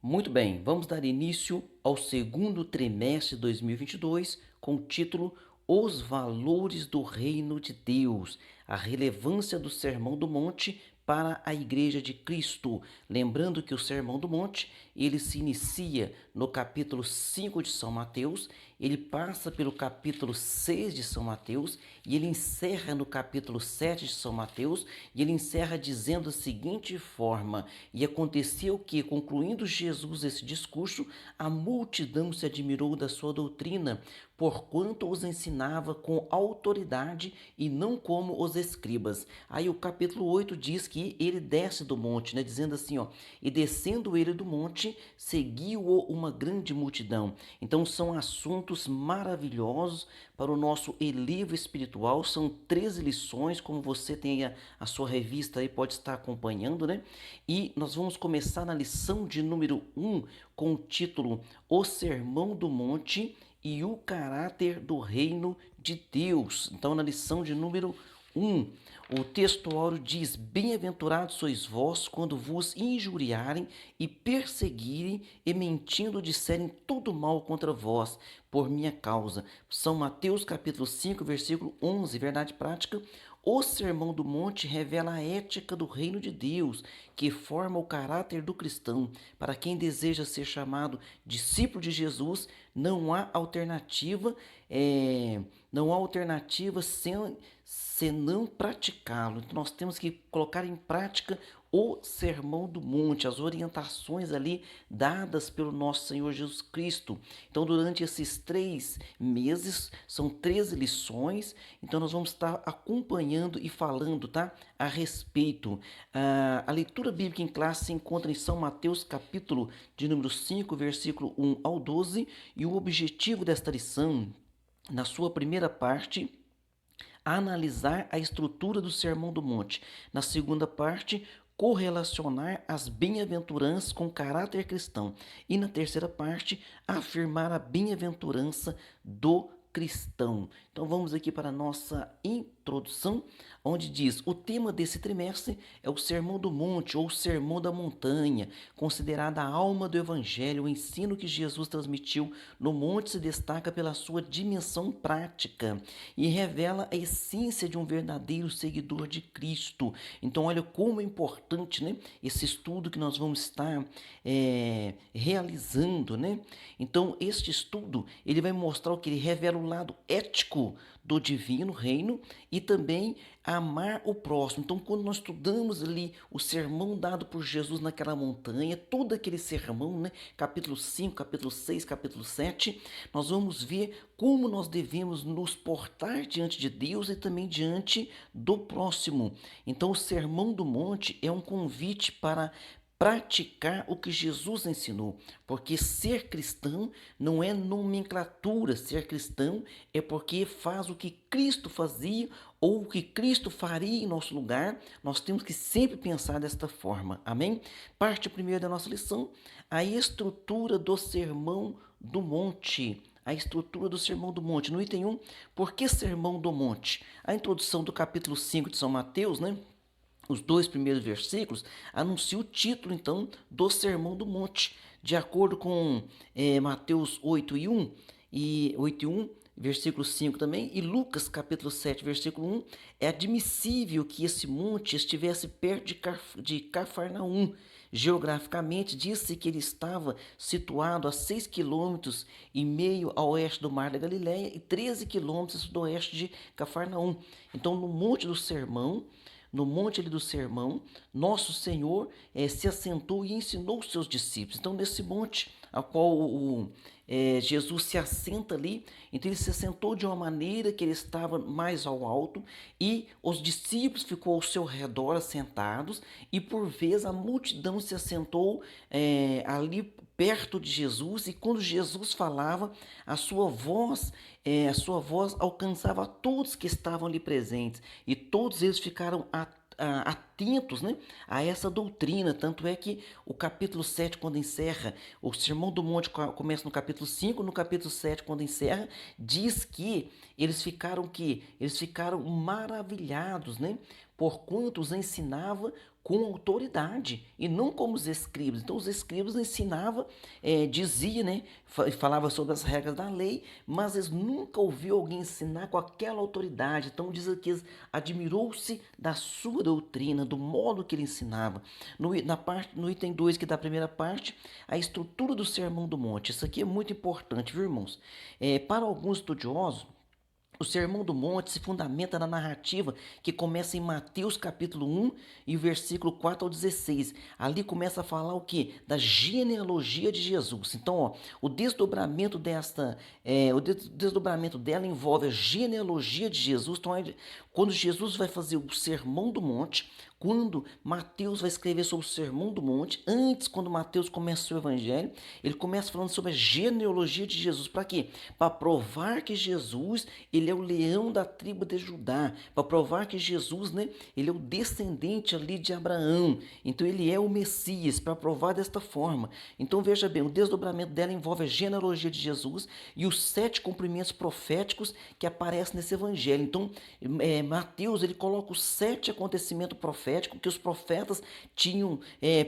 Muito bem, vamos dar início ao segundo trimestre de 2022 com o título Os Valores do Reino de Deus, a relevância do Sermão do Monte para a Igreja de Cristo. Lembrando que o Sermão do Monte, ele se inicia no capítulo 5 de São Mateus, ele passa pelo capítulo 6 de São Mateus e ele encerra no capítulo 7 de São Mateus, e ele encerra dizendo da seguinte forma: e aconteceu que, concluindo Jesus esse discurso, a multidão se admirou da sua doutrina, porquanto os ensinava com autoridade e não como os escribas. Aí o capítulo 8 diz que ele desce do monte, né, dizendo assim, ó, e descendo ele do monte, seguiu-o uma grande multidão. Então são assuntos maravilhosos para o nosso elevio espiritual, são 13 lições, como você tem a sua revista aí, pode estar acompanhando, né? E nós vamos começar na lição de número 1 com o título O Sermão do Monte e o caráter do reino de Deus. Então, na lição de número 1, o texto áureo diz: Bem-aventurados sois vós quando vos injuriarem e perseguirem e mentindo disserem todo mal contra vós por minha causa. São Mateus capítulo 5, versículo 11, verdade prática. O Sermão do Monte revela a ética do reino de Deus, que forma o caráter do cristão. Para quem deseja ser chamado discípulo de Jesus, não há alternativa, não há alternativa senão praticá-lo. Então nós temos que colocar em prática o Sermão do Monte, as orientações ali dadas pelo nosso Senhor Jesus Cristo. Então, durante esses 3 meses, são 13 lições, então nós vamos estar acompanhando e falando, tá, a respeito. A leitura bíblica em classe se encontra em São Mateus, capítulo de número 5, versículo 1 ao 12, e o objetivo desta lição, na sua primeira parte, analisar a estrutura do Sermão do Monte. Na segunda parte, correlacionar as bem-aventuranças com caráter cristão. E na terceira parte, afirmar a bem-aventurança do cristão. Então vamos aqui para a nossa introdução, onde diz: o tema desse trimestre é o Sermão do Monte ou Sermão da Montanha, considerada a alma do Evangelho. O ensino que Jesus transmitiu no monte se destaca pela sua dimensão prática e revela a essência de um verdadeiro seguidor de Cristo. Então olha como é importante, né, esse estudo que nós vamos estar realizando, né? Então este estudo ele vai mostrar o que ele revela o lado ético do divino reino e também amar o próximo. Então, quando nós estudamos ali o sermão dado por Jesus naquela montanha, todo aquele sermão, né, capítulo 5, capítulo 6, capítulo 7, nós vamos ver como nós devemos nos portar diante de Deus e também diante do próximo. Então, o Sermão do Monte é um convite para praticar o que Jesus ensinou, porque ser cristão não é nomenclatura, ser cristão é porque faz o que Cristo fazia ou o que Cristo faria em nosso lugar. Nós temos que sempre pensar desta forma, amém? Parte primeiro da nossa lição, a estrutura do Sermão do Monte. A estrutura do Sermão do Monte. No item 1, por que Sermão do Monte? A introdução do capítulo 5 de São Mateus, né? Os 2 primeiros versículos anunciam o título, então, do Sermão do Monte. De acordo com Mateus 8:1 e 8:1, versículo 5 também, e Lucas capítulo 7, versículo 1, é admissível que esse monte estivesse perto de Cafarnaum. Geograficamente, disse que ele estava situado a 6,5 km a oeste do Mar da Galileia e 13 quilômetros do oeste de Cafarnaum. Então, no Monte do Sermão, no monte ali do sermão, nosso Senhor se assentou e ensinou os seus discípulos. Então, nesse monte a qual Jesus se assenta ali, então ele se assentou de uma maneira que ele estava mais ao alto e os discípulos ficou ao seu redor assentados e por vezes a multidão se assentou ali perto de Jesus, e quando Jesus falava, a sua voz alcançava a todos que estavam ali presentes, e todos eles ficaram atentos, né, a essa doutrina. Tanto é que o capítulo 7, quando encerra, o Sermão do Monte começa no capítulo 5, no capítulo 7, quando encerra, diz que eles ficaram maravilhados, né, porquanto os ensinava com autoridade e não como os escribas. Então os escribas ensinavam, dizia, né, falava sobre as regras da lei, mas eles nunca ouviram alguém ensinar com aquela autoridade. Então diz aqui, admirou-se da sua doutrina, do modo que ele ensinava. No item 2 que da primeira parte, a estrutura do Sermão do Monte. Isso aqui é muito importante, viu, irmãos? Para alguns estudiosos, o Sermão do Monte se fundamenta na narrativa que começa em Mateus capítulo 1 e versículo 4 ao 16. Ali começa a falar o quê? Da genealogia de Jesus. Então, ó, o desdobramento dela envolve a genealogia de Jesus. Então, quando Jesus vai fazer o Sermão do Monte, quando Mateus vai escrever sobre o Sermão do Monte, antes, quando Mateus começa o Evangelho, ele começa falando sobre a genealogia de Jesus. Para quê? Para provar que Jesus, ele é o leão da tribo de Judá. Para provar que Jesus, né, ele é o descendente ali de Abraão. Então, ele é o Messias, para provar desta forma. Então, veja bem, o desdobramento dela envolve a genealogia de Jesus e os 7 cumprimentos proféticos que aparecem nesse Evangelho. Então, Mateus, ele coloca os 7 acontecimentos proféticos que os profetas tinham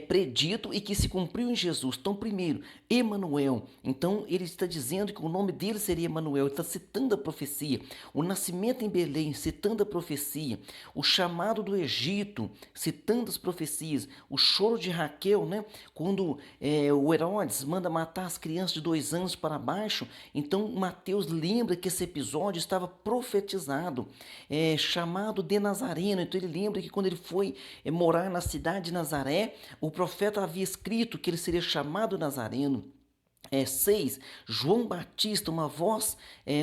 predito e que se cumpriu em Jesus. Então, primeiro, Emanuel. Então, ele está dizendo que o nome dele seria Emanuel. Ele está citando a profecia. O nascimento em Belém, citando a profecia. O chamado do Egito, citando as profecias. O choro de Raquel, né? Quando o Herodes manda matar as crianças de 2 anos para baixo. Então, Mateus lembra que esse episódio estava profetizado. Chamado de Nazareno. Então, ele lembra que quando ele foi morar na cidade de Nazaré, o profeta havia escrito que ele seria chamado Nazareno. 6. João Batista, uma voz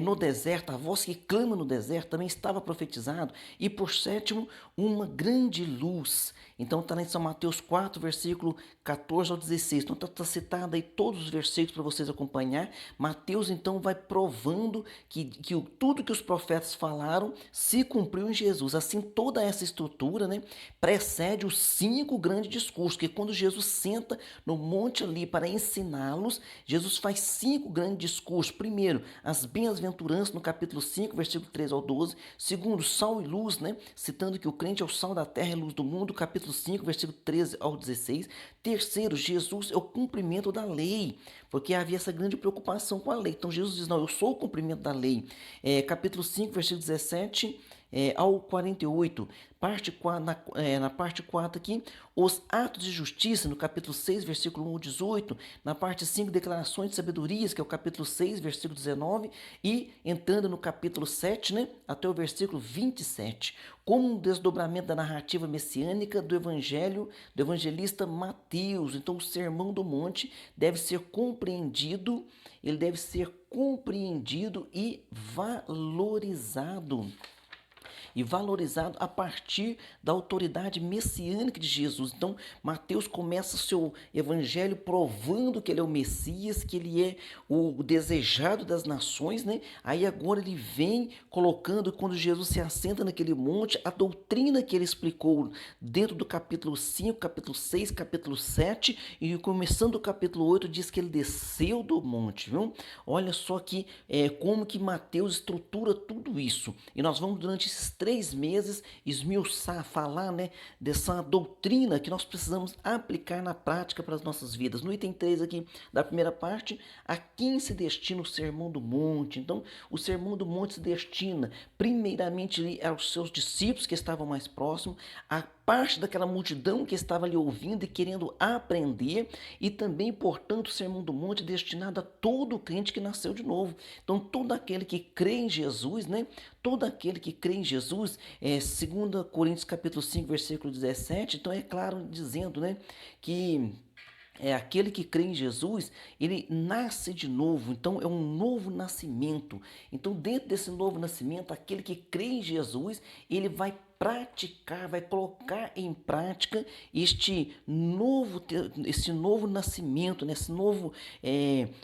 no deserto, a voz que clama no deserto, também estava profetizado. E por sétimo, uma grande luz. Então está lá em São Mateus 4, versículo 14 ao 16. Então está citado aí todos os versículos para vocês acompanhar. Mateus então vai provando que tudo que os profetas falaram se cumpriu em Jesus. Assim, toda essa estrutura, né, precede os 5 grandes discursos, que quando Jesus senta no monte ali para ensiná-los, Jesus faz 5 grandes discursos. Primeiro, as bem-aventuranças no capítulo 5, versículo 3 ao 12. Segundo, sal e luz, né, citando que o crente é o sal da terra e a luz do mundo, capítulo 5, versículo 13 ao 16. Terceiro, Jesus é o cumprimento da lei, porque havia essa grande preocupação com a lei. Então Jesus diz, não, eu sou o cumprimento da lei. Capítulo 5, versículo 17 ao 48, na parte 4 aqui, os atos de justiça, no capítulo 6, versículo 1 ao 18, na parte 5, declarações de sabedorias, que é o capítulo 6, versículo 19, e entrando no capítulo 7, né, até o versículo 27, como um desdobramento da narrativa messiânica do evangelho, do evangelista Mateus. Então, o Sermão do Monte deve ser compreendido, ele deve ser compreendido e valorizado a partir da autoridade messiânica de Jesus. Então, Mateus começa seu evangelho provando que ele é o Messias, que ele é o desejado das nações, né? Aí agora ele vem colocando, quando Jesus se assenta naquele monte, a doutrina que ele explicou dentro do capítulo 5, capítulo 6, capítulo 7, e começando o capítulo 8, diz que ele desceu do monte, viu? Olha só que como que Mateus estrutura tudo isso. E nós vamos, durante esses 3 meses, esmiuçar, falar, né, dessa doutrina que nós precisamos aplicar na prática para as nossas vidas. No item 3 aqui da primeira parte, a quem se destina o Sermão do Monte. Então, o Sermão do Monte se destina primeiramente aos seus discípulos que estavam mais próximos, a parte daquela multidão que estava ali ouvindo e querendo aprender, e também, portanto, o Sermão do Monte é destinado a todo crente que nasceu de novo. Então, todo aquele que crê em Jesus, né? Todo aquele que crê em Jesus, 2 Coríntios capítulo 5, versículo 17, então é claro dizendo, né, que aquele que crê em Jesus, ele nasce de novo, então é um novo nascimento. Então, dentro desse novo nascimento, aquele que crê em Jesus, ele vai praticar, vai colocar em prática esse novo nascimento, né?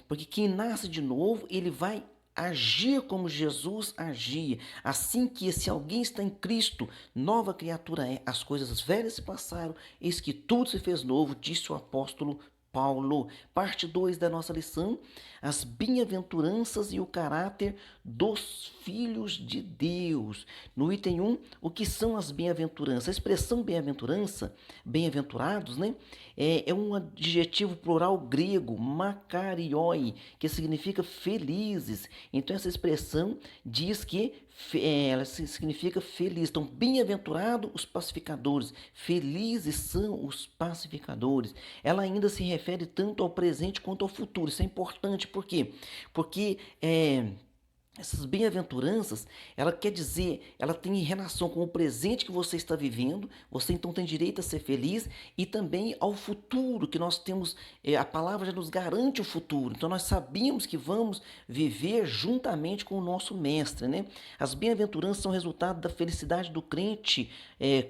Porque quem nasce de novo, ele vai agir como Jesus agia. Assim que, se alguém está em Cristo, nova criatura é. As coisas velhas se passaram, eis que tudo se fez novo, disse o apóstolo Paulo. Parte 2 da nossa lição, as bem-aventuranças e o caráter dos filhos de Deus. No item 1, o que são as bem-aventuranças? A expressão bem-aventurança, bem-aventurados, né? É um adjetivo plural grego, makarioi, que significa felizes. Então, essa expressão diz que ela significa feliz. Então, bem-aventurados os pacificadores, felizes são os pacificadores. Ela ainda se refere tanto ao presente quanto ao futuro. Isso é importante, por quê? Porque essas bem-aventuranças, ela quer dizer, ela tem relação com o presente que você está vivendo, você então tem direito a ser feliz, e também ao futuro, que nós temos, a palavra já nos garante o futuro, então nós sabemos que vamos viver juntamente com o nosso mestre, né? As bem-aventuranças são resultado da felicidade do crente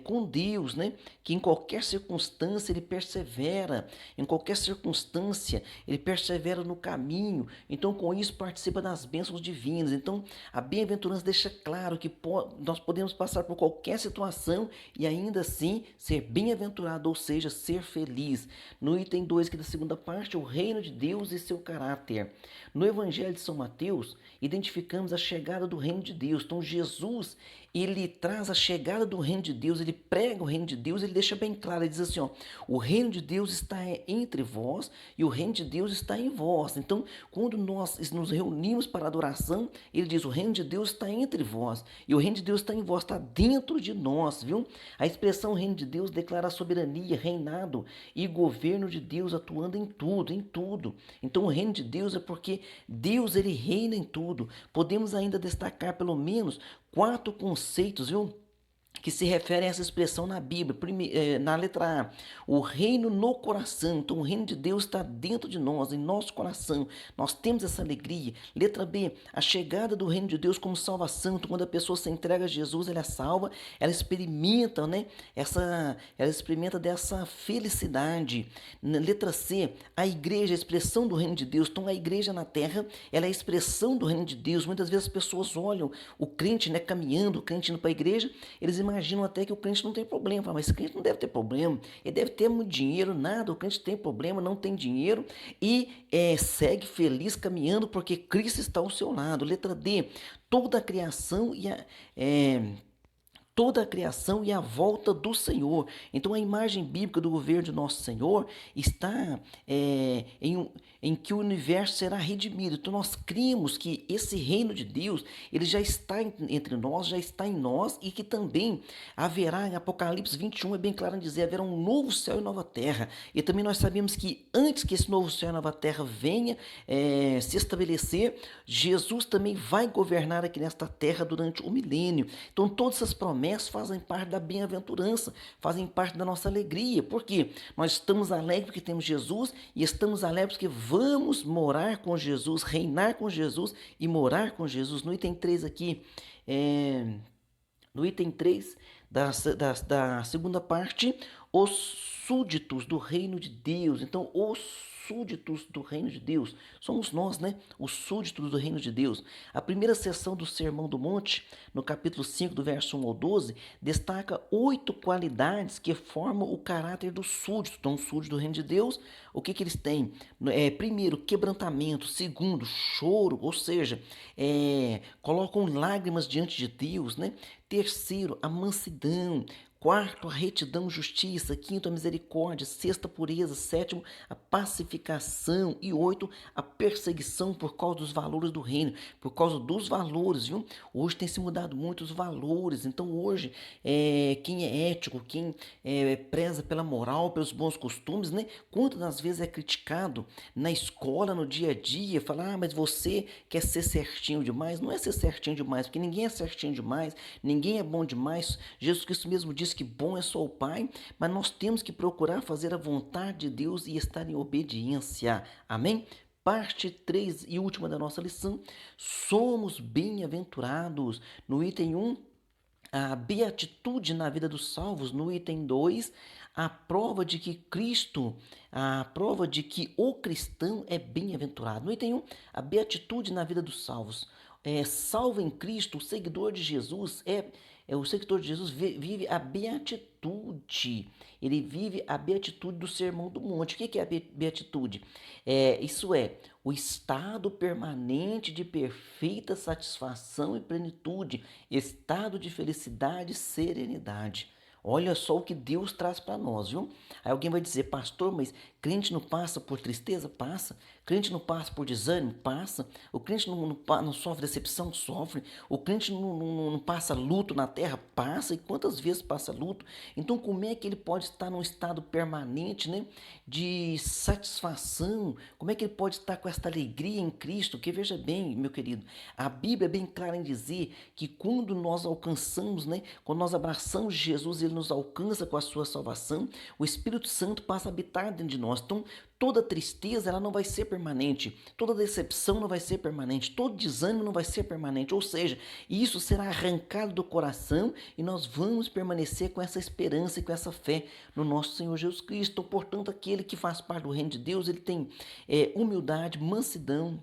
com Deus, né? Que em qualquer circunstância ele persevera, em qualquer circunstância ele persevera no caminho, então com isso participa das bênçãos divinas. Então, a bem-aventurança deixa claro que nós podemos passar por qualquer situação e ainda assim ser bem-aventurado, ou seja, ser feliz. No item 2 aqui da segunda parte, o reino de Deus e seu caráter. No Evangelho de São Mateus, identificamos a chegada do reino de Deus. Então, Jesus, ele traz a chegada do reino de Deus, ele prega o reino de Deus, ele deixa bem claro, ele diz assim, ó, o reino de Deus está entre vós e o reino de Deus está em vós. Então, quando nós nos reunimos para adoração, ele diz, o reino de Deus está entre vós e o reino de Deus está em vós, está dentro de nós, viu? A expressão reino de Deus declara a soberania, reinado e governo de Deus atuando em tudo, em tudo. Então, o reino de Deus é porque Deus, ele reina em tudo. Podemos ainda destacar pelo menos 4 conceitos, viu? Que se refere a essa expressão na Bíblia. Na letra A, o reino no coração. Então, o reino de Deus está dentro de nós, em nosso coração. Nós temos essa alegria. Letra B, a chegada do reino de Deus como salvação. Então, quando a pessoa se entrega a Jesus, ela é salva, ela experimenta, né? Ela experimenta dessa felicidade. Letra C, a igreja, a expressão do reino de Deus. Então, a igreja na terra, ela é a expressão do reino de Deus. Muitas vezes as pessoas olham o crente, né, caminhando, o crente indo para a igreja, eles imaginam até que o crente não tem problema, mas esse crente não deve ter problema, ele deve ter muito dinheiro, nada, o crente tem problema, não tem dinheiro e segue feliz caminhando porque Cristo está ao seu lado. Letra D, toda a criação e a volta do Senhor. Então a imagem bíblica do governo de nosso Senhor está em que o universo será redimido. Então nós cremos que esse reino de Deus, ele já está entre nós, já está em nós, e que também haverá, em Apocalipse 21 é bem claro em dizer, haverá um novo céu e nova terra. E também nós sabemos que antes que esse novo céu e nova terra venha se estabelecer, Jesus também vai governar aqui nesta terra durante o milênio. Então todas essas promessas fazem parte da bem-aventurança, fazem parte da nossa alegria. Por quê? Nós estamos alegres porque temos Jesus e estamos alegres porque vamos morar com Jesus, reinar com Jesus e morar com Jesus. No item 3 aqui, no item 3 da segunda parte, os súditos do reino de Deus. Então, os súditos do reino de Deus somos nós, né? Os súditos do reino de Deus. A primeira sessão do Sermão do Monte, no capítulo 5, do verso 1 ao 12, destaca 8 qualidades que formam o caráter do súdito. Então, o súdito do reino de Deus, o que eles têm? Primeiro, quebrantamento. Segundo, choro, ou seja, colocam lágrimas diante de Deus, né? Terceiro, a mansidão. Quarto, a retidão, justiça. Quinto, a misericórdia. Sexta, a pureza. Sétimo, a pacificação. E oito, a perseguição por causa dos valores do reino. Por causa dos valores, viu? Hoje tem se mudado muito os valores. Então hoje, quem é ético, quem preza pela moral, pelos bons costumes, né? Quantas das vezes é criticado na escola, no dia a dia, falar, mas você quer ser certinho demais? Não é ser certinho demais, porque ninguém é certinho demais, ninguém é bom demais. Jesus Cristo mesmo disse que bom é só o Pai, mas nós temos que procurar fazer a vontade de Deus e estar em obediência. Amém? Parte 3 e última da nossa lição, somos bem-aventurados. No item 1, a beatitude na vida dos salvos. No item 2, a prova de que o cristão é bem-aventurado. No item 1, a beatitude na vida dos salvos. Salvo em Cristo, o seguidor de Jesus o seguidor de Jesus vive a beatitude. Ele vive a beatitude do Sermão do Monte. O que é a beatitude? Isso é o estado permanente de perfeita satisfação e plenitude, estado de felicidade e serenidade. Olha só o que Deus traz para nós, viu? Aí alguém vai dizer, pastor, mas crente não passa por tristeza? Passa. Crente não passa por desânimo? Passa. O crente não sofre decepção? Sofre. O crente não passa luto na terra? Passa. E quantas vezes passa luto? Então, como é que ele pode estar num estado permanente, né, de satisfação? Como é que ele pode estar com esta alegria em Cristo? Que veja bem, meu querido, a Bíblia é bem clara em dizer que quando nós alcançamos, né, quando nós abraçamos Jesus, ele nos alcança com a sua salvação, o Espírito Santo passa a habitar dentro de nós. Então, toda tristeza ela não vai ser permanente, toda decepção não vai ser permanente, todo desânimo não vai ser permanente, ou seja, isso será arrancado do coração e nós vamos permanecer com essa esperança e com essa fé no nosso Senhor Jesus Cristo. Então, portanto, aquele que faz parte do reino de Deus, ele tem humildade, mansidão,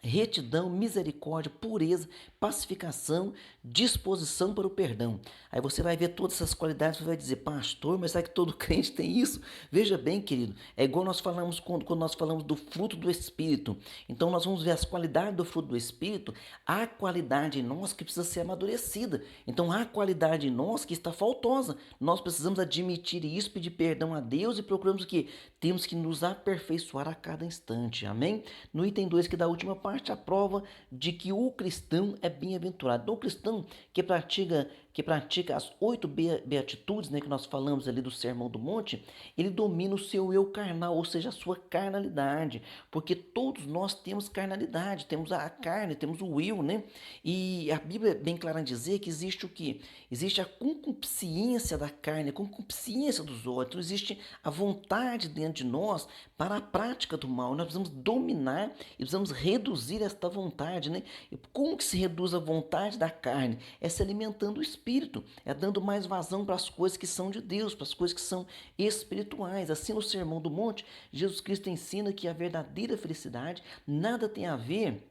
retidão, misericórdia, pureza, pacificação, disposição para o perdão. Aí você vai ver todas essas qualidades e vai dizer, pastor, mas será que todo crente tem isso? Veja bem, querido, é igual nós falamos quando nós falamos do fruto do Espírito. Então nós vamos ver as qualidades do fruto do Espírito, há qualidade em nós que precisa ser amadurecida. Então há qualidade em nós que está faltosa. Nós precisamos admitir isso, pedir perdão a Deus e procuramos o quê? Temos que nos aperfeiçoar a cada instante. Amém? No item 2 que dá a última parte, a prova de que o cristão é bem-aventurado. O cristão que pratica as 8 beatitudes, né, que nós falamos ali do Sermão do Monte, ele domina o seu eu carnal, ou seja, a sua carnalidade, porque todos nós temos carnalidade, temos a carne, temos o eu, né? E a Bíblia é bem clara em dizer que existe o que? Existe a concupiscência da carne, a concupiscência dos olhos, então existe a vontade dentro de nós para a prática do mal. Nós precisamos dominar e precisamos reduzir esta vontade, né? E como que se reduz a vontade da carne? É se alimentando o espírito, é dando mais vazão para as coisas que são de Deus, para as coisas que são espirituais. Assim, no Sermão do Monte, Jesus Cristo ensina que a verdadeira felicidade nada tem a ver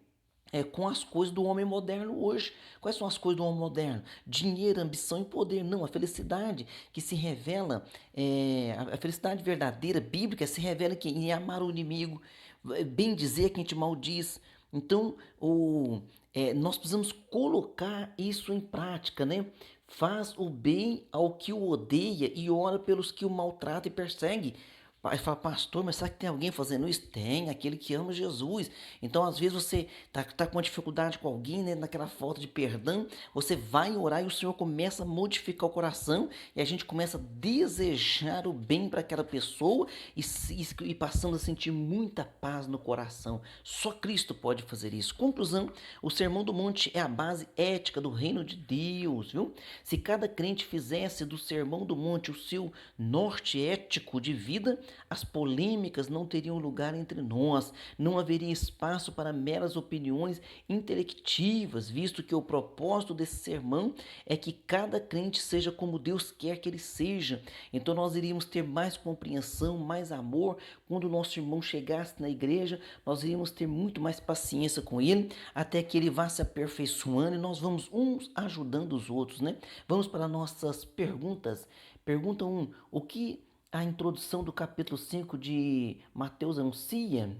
com as coisas do homem moderno hoje. Quais são as coisas do homem moderno? Dinheiro, ambição e poder. Não, a felicidade que se revela, a felicidade verdadeira, bíblica, se revela em amar o inimigo, bem dizer quem te maldiz. Então, nós precisamos colocar isso em prática, né? Faz o bem ao que o odeia e ora pelos que o maltratam e perseguem. Aí fala, pastor, mas será que tem alguém fazendo isso? Tem, aquele que ama Jesus. Então, às vezes, você tá com uma dificuldade com alguém, né, naquela falta de perdão, você vai orar e o Senhor começa a modificar o coração e a gente começa a desejar o bem para aquela pessoa e passando a sentir muita paz no coração. Só Cristo pode fazer isso. Conclusão, o Sermão do Monte é a base ética do reino de Deus, viu? Se cada crente fizesse do Sermão do Monte o seu norte ético de vida, as polêmicas não teriam lugar entre nós, não haveria espaço para meras opiniões intelectivas, visto que o propósito desse sermão é que cada crente seja como Deus quer que ele seja. Então nós iríamos ter mais compreensão, mais amor. Quando o nosso irmão chegasse na igreja, nós iríamos ter muito mais paciência com ele, até que ele vá se aperfeiçoando e nós vamos uns ajudando os outros, né? Vamos para nossas perguntas. Pergunta 1. O que a introdução do capítulo 5 de Mateus anuncia?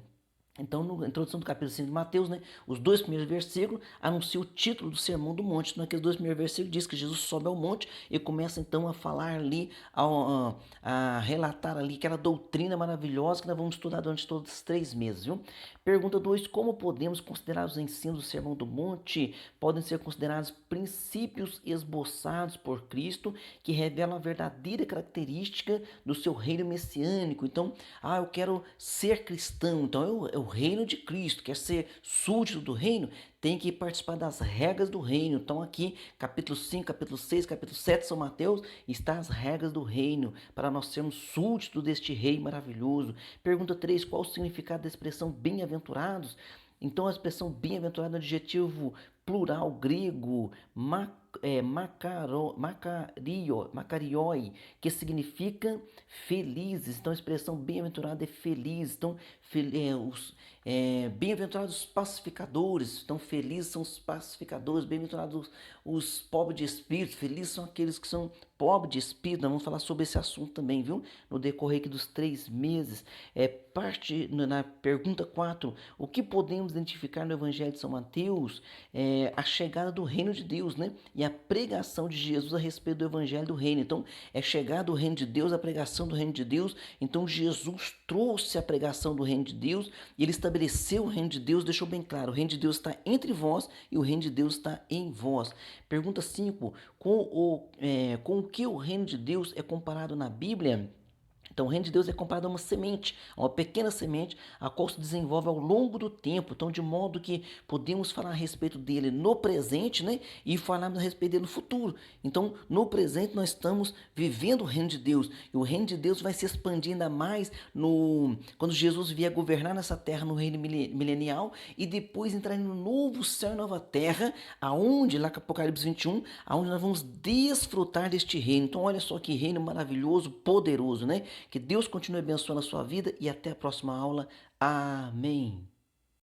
Então, na introdução do capítulo 5 de Mateus, né, os 2 primeiros versículos anunciam o título do Sermão do Monte. Naqueles 2 primeiros versículos diz que Jesus sobe ao monte e começa então a falar ali, a relatar ali aquela doutrina maravilhosa que nós vamos estudar durante todos os 3 meses. Viu? Pergunta 2, como podemos considerar os ensinos do Sermão do Monte? Podem ser considerados princípios esboçados por Cristo que revelam a verdadeira característica do seu reino messiânico. Então, eu quero ser cristão, então o reino de Cristo, quer ser súdito do reino, tem que participar das regras do reino. Então aqui, capítulo 5, capítulo 6, capítulo 7 de São Mateus, está as regras do reino, para nós sermos súditos deste rei maravilhoso. Pergunta 3, qual o significado da expressão bem-aventurados? Então a expressão bem-aventurado é um adjetivo plural grego, Macarioi, que significa felizes. Então a expressão bem-aventurado é feliz. Então, bem-aventurados os pacificadores. Então, felizes são os pacificadores, bem-aventurados os pobres de espírito, felizes são aqueles que são pobres de espírito. Nós vamos falar sobre esse assunto também, viu? No decorrer aqui dos 3 meses. Na pergunta 4, o que podemos identificar no Evangelho de São Mateus? A chegada do reino de Deus, né? E a pregação de Jesus a respeito do Evangelho do reino. Então, é chegada o reino de Deus, a pregação do reino de Deus. Então, Jesus trouxe a pregação do reino de Deus e ele estabeleceu o reino de Deus, deixou bem claro: o reino de Deus está entre vós e o reino de Deus está em vós. Pergunta 5, com o que o reino de Deus é comparado na Bíblia? Então, o reino de Deus é comparado a uma semente, a uma pequena semente, a qual se desenvolve ao longo do tempo. Então, de modo que podemos falar a respeito dele no presente, né? E falarmos a respeito dele no futuro. Então, no presente, nós estamos vivendo o reino de Deus. E o reino de Deus vai se expandir ainda mais quando Jesus vier governar nessa terra no reino milenial. E depois entrar no novo céu e nova terra, aonde, lá com Apocalipse 21, aonde nós vamos desfrutar deste reino. Então, olha só que reino maravilhoso, poderoso, né? Que Deus continue abençoando a sua vida e até a próxima aula. Amém.